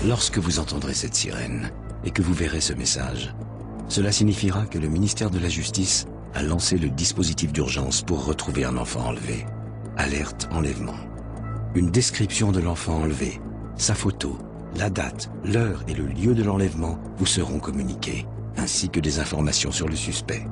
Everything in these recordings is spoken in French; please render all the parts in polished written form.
Lorsque vous entendrez cette sirène et que vous verrez ce message, cela signifiera que le ministère de la Justice a lancé le dispositif d'urgence pour retrouver un enfant enlevé. Alerte enlèvement. Une description de l'enfant enlevé, sa photo, la date, l'heure et le lieu de l'enlèvement vous seront communiqués, ainsi que des informations sur le suspect.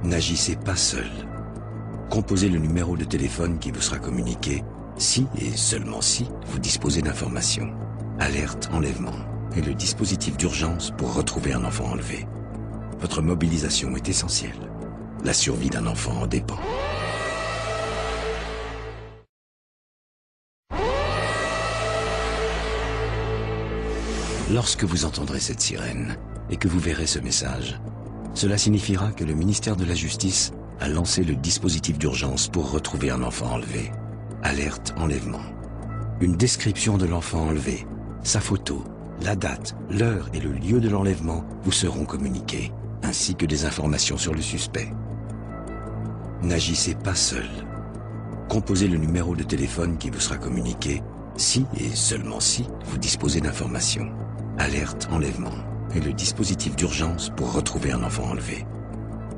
N'agissez pas seul. Composez le numéro de téléphone qui vous sera communiqué si et seulement si vous disposez d'informations. Alerte enlèvement est le dispositif d'urgence pour retrouver un enfant enlevé. Votre mobilisation est essentielle. La survie d'un enfant en dépend. Lorsque vous entendrez cette sirène et que vous verrez ce message, cela signifiera que le ministère de la Justice a lancé le dispositif d'urgence pour retrouver un enfant enlevé. Alerte enlèvement. Une description de l'enfant enlevé, sa photo, la date, l'heure et le lieu de l'enlèvement vous seront communiqués, ainsi que des informations sur le suspect. N'agissez pas seul. Composez le numéro de téléphone qui vous sera communiqué si et seulement si vous disposez d'informations. Alerte enlèvement est le dispositif d'urgence pour retrouver un enfant enlevé.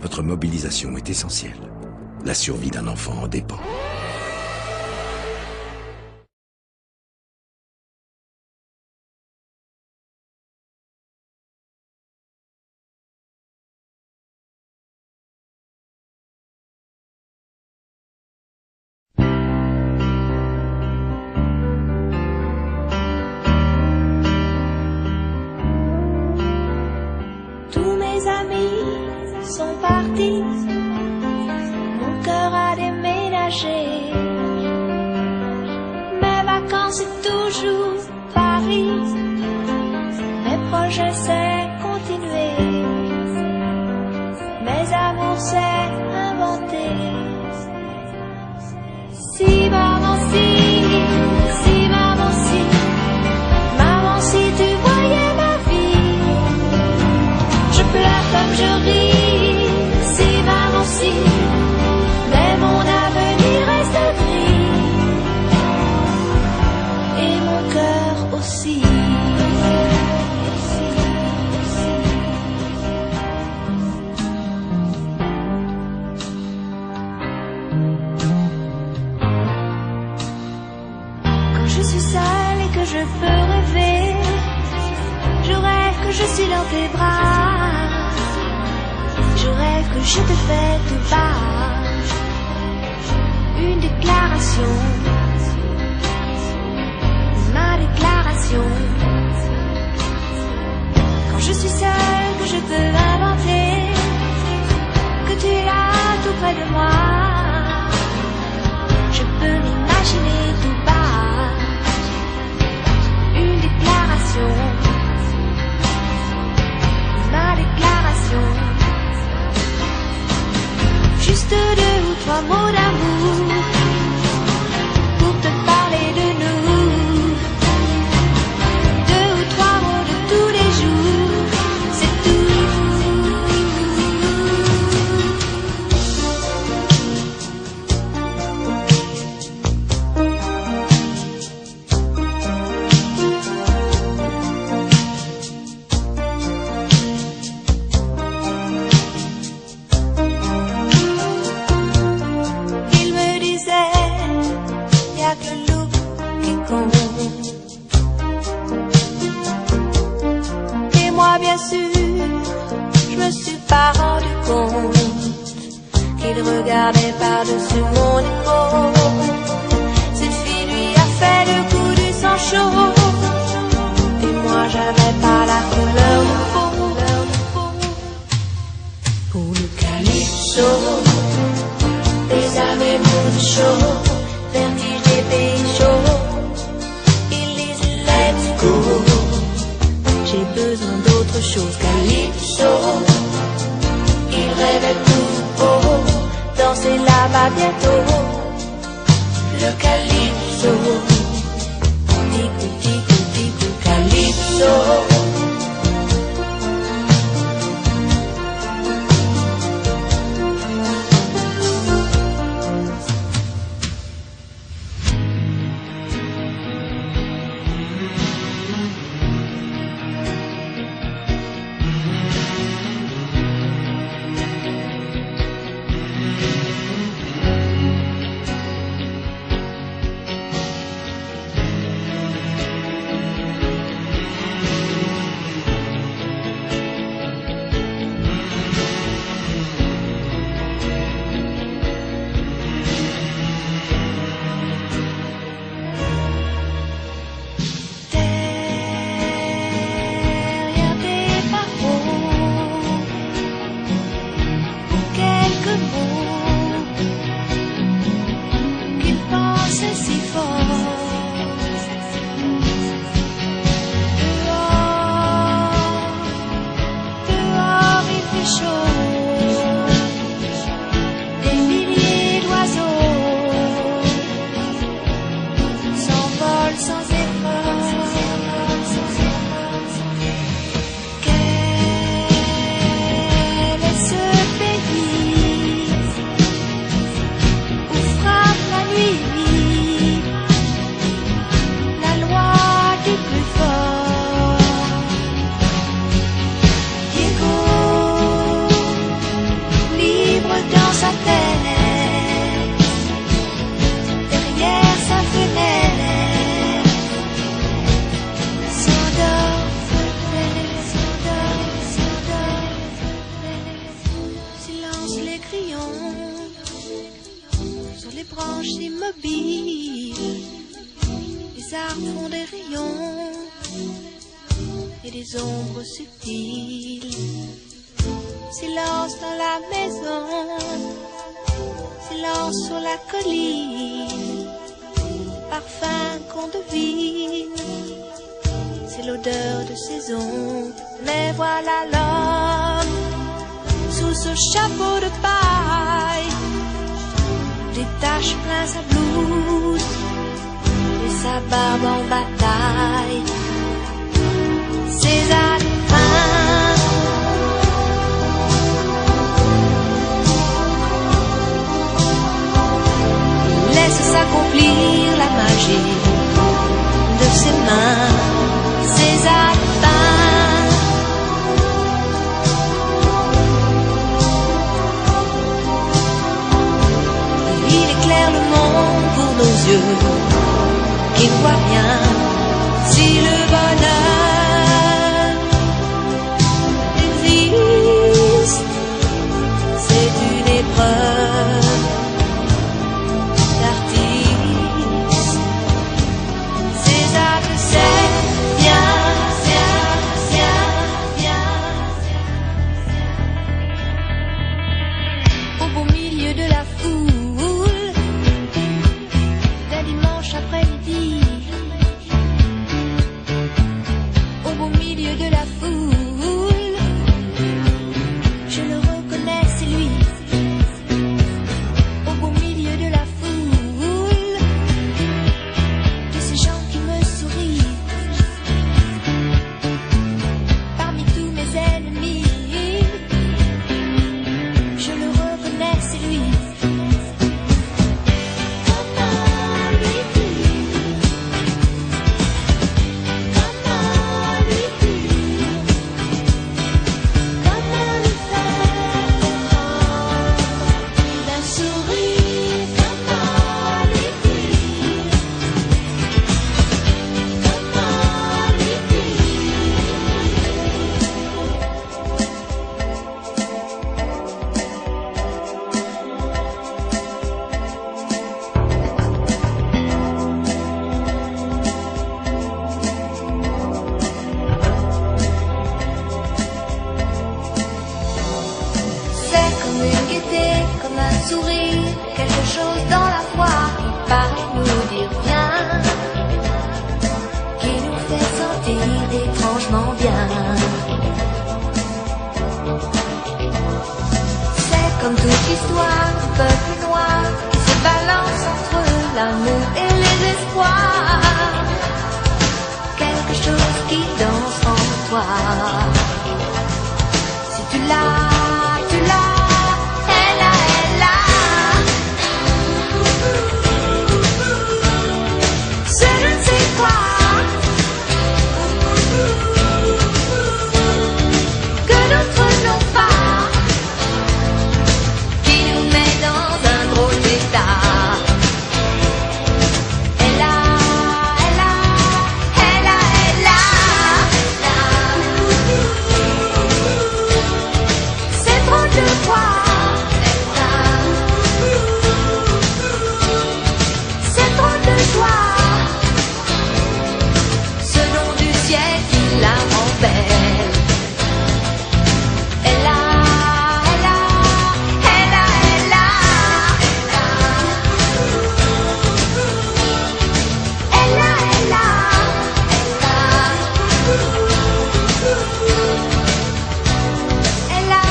Votre mobilisation est essentielle. La survie d'un enfant en dépend. Tous mes amis sont partis, mon cœur a déménagé. Mes vacances c'est toujours Paris, mes projets c'est continuer, mes amours c'est inventer. Si maman si maman si tu voyais ma vie, je pleure comme je ris, si maman si, mais mon avenir reste gris, et mon cœur aussi. Quand je suis seule et que je peux rêver, je rêve que je suis dans tes bras. Je rêve que je te fais tout bas une déclaration, ma déclaration. Quand je suis seule, que je peux inventer, que tu es là tout près de moi, je peux m'imaginer tout bas une déclaration, ma déclaration. Juste 2 ou 3 mots d'amour pour te parler de nous. 2 ou 3 mots de tous les jours, c'est bien sûr, je me suis pas rendu compte qu'il regardait par-dessus mon épaule. Cette fille lui a fait le coup du sang chaud, et moi j'avais pas la couleur de peau. Pour le calypso, les amis mucho, vertige des pays chauds, ils disent let's go. J'ai besoin d'autre chose, calypso. Il rêvait tout haut, danser là-bas bientôt. Le calypso, tico, calypso. branches immobiles, les arbres font des rayons et des ombres subtiles. Silence dans la maison, silence sur la colline, parfum qu'on devine, c'est l'odeur de saison. Mais voilà l'homme sous ce chapeau de paille, des taches plein sa blouse et sa barbe en bataille. Ses ânes laisse s'accomplir la magie de ses mains, ses alpins. Il éclaire le monde pour nos yeux qui ne voient rien. Si le bonheur existe, c'est une épreuve d'artiste. Ces actes, c'est viens, viens, viens, viens. Au beau milieu de la foule, d'un dimanche après-midi, au beau milieu de la foule, je le reconnais, c'est lui. Au beau milieu de la foule, de ces gens qui me sourient, parmi tous mes ennemis, je le reconnais, c'est lui. D'un sourire, comment lui dire, comment lui C'est comme une gaieté, comme un sourire, quelque chose dans la voix qui paraît nous dire bien, qui nous fait sentir étrangement bien. C'est comme toute l'histoire du peuple noir qui se balance entre l'amour et les espoirs. Quelque chose qui danse en toi. Si tu l'as, tu l'as, elle a, elle a. Ce je ne sais quoi que d'autres n'ont pas, qui nous met dans un drôle d'état. Elle a, elle a, elle a, elle a. C'est trop de fois. C'est trop de joie. Ce nom du ciel qui la rend belle. Elle a, elle a, elle a, elle a. Elle a, elle a, elle a.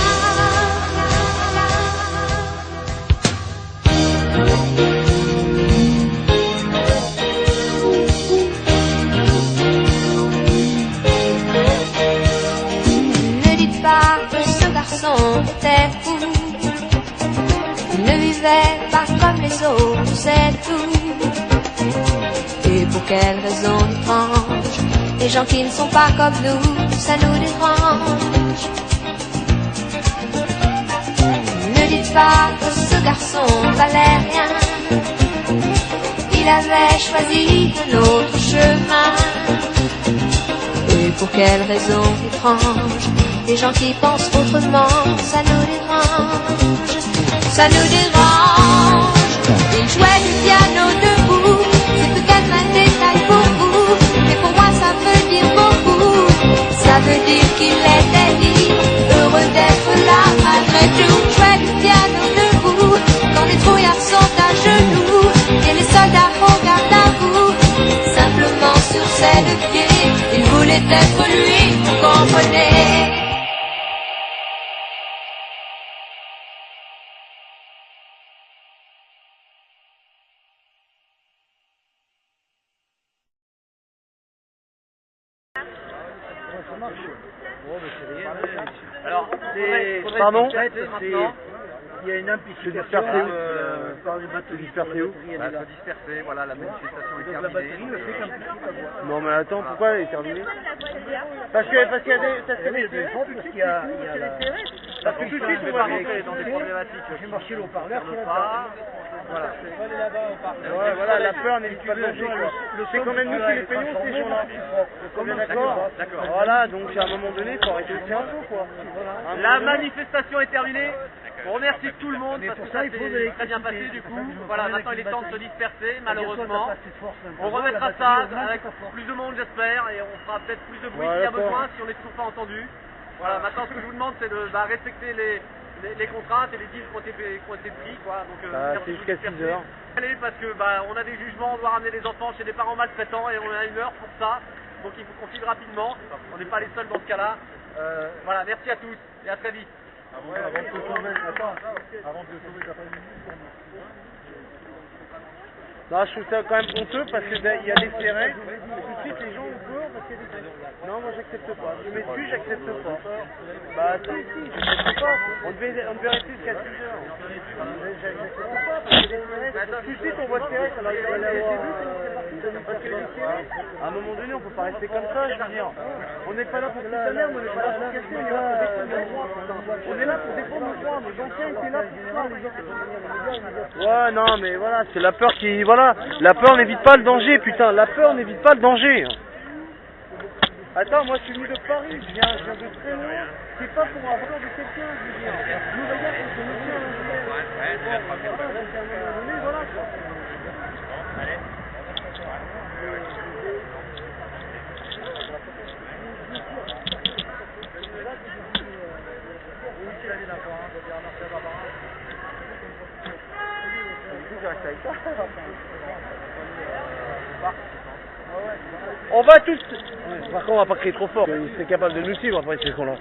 Ne dites pas que ce garçon était fou, ne vivait pas comme les autres, c'est tout. Et pour quelle raison étrange, les gens qui ne sont pas comme nous, ça nous dérange. Ne dites pas que ce garçon valait rien, il avait choisi un autre chemin. Et pour quelle raison étrange, les gens qui pensent autrement, ça nous dérange, ça nous dérange. Il jouait d'être lui, vous comprenez. Alors, pardon, il y a une implication par les batteries. Se disperser, voilà, la manifestation est terminée. La batterie ne fait qu'un petit peu. Non mais attends, pourquoi elle est terminée? Parce qu'il y a des... parce qu'il y a parce que tout de suite on va rentrer dans des problématiques. J'ai marché le haut-parleur, voilà. Ouais, voilà, la peur n'évite pas le danger, quoi. C'est quand même nous qui les payons, ces gens-là. On est d'accord? Voilà, donc à un moment donné, il faut arrêter de faire un peu, quoi. La manifestation est terminée. On remercie tout le monde parce que ça il faut s'est très bien passé du coup. Voilà, maintenant il est temps de se disperser, malheureusement. On remettra ça avec plus de monde, j'espère, et on fera peut-être plus de bruit s'il y a besoin, si on n'est toujours pas entendu. Voilà, maintenant ce que je vous demande, c'est de respecter les contraintes et les deals qui ont été pris, quoi. Donc c'est jusqu'à 6 heures. Allez, parce que on a des jugements, on doit ramener les enfants chez des parents maltraitants et on a 1 heure pour ça. Donc il faut qu'on file rapidement. On n'est pas les seuls dans ce cas-là. Voilà, merci à tous et à très vite. Avant de te sauver, t'as pas une minute. Non, je trouve ça quand même honteux parce qu'il y a des serrés. Tout de suite, les gens ont peur parce qu'il y a des serrés. Non, moi j'accepte pas. Je m'excuse, j'accepte pas. Bah, si, j'accepte pas. On devait rester jusqu'à 6 heures. J'accepte pas parce qu'il y a des serrés. Tout de suite, on voit serrés. Alors, il y a des parce qu'il y a des serrés. À un moment donné, on peut pas rester comme ça, je veux dire. On n'est pas là pour la merde, on n'est pas là pour casser, on est là pour défendre nos droits. On est là pour défendre nos droits. Nos anciens étaient là pour ça, les gens. Ouais, non, mais voilà, c'est la peur qui. Voilà. La peur n'évite pas le danger, putain, la peur n'évite pas le danger. Attends, moi je suis venu de Paris, je viens de très loin, c'est pas pour avoir de quelqu'un, je veux dire. Nous regarde, on se met bien à l'envers. Voilà, quoi. On va tous... Par contre, on va pas crier trop fort. Ils seraient capables de nous suivre après ces cons-là.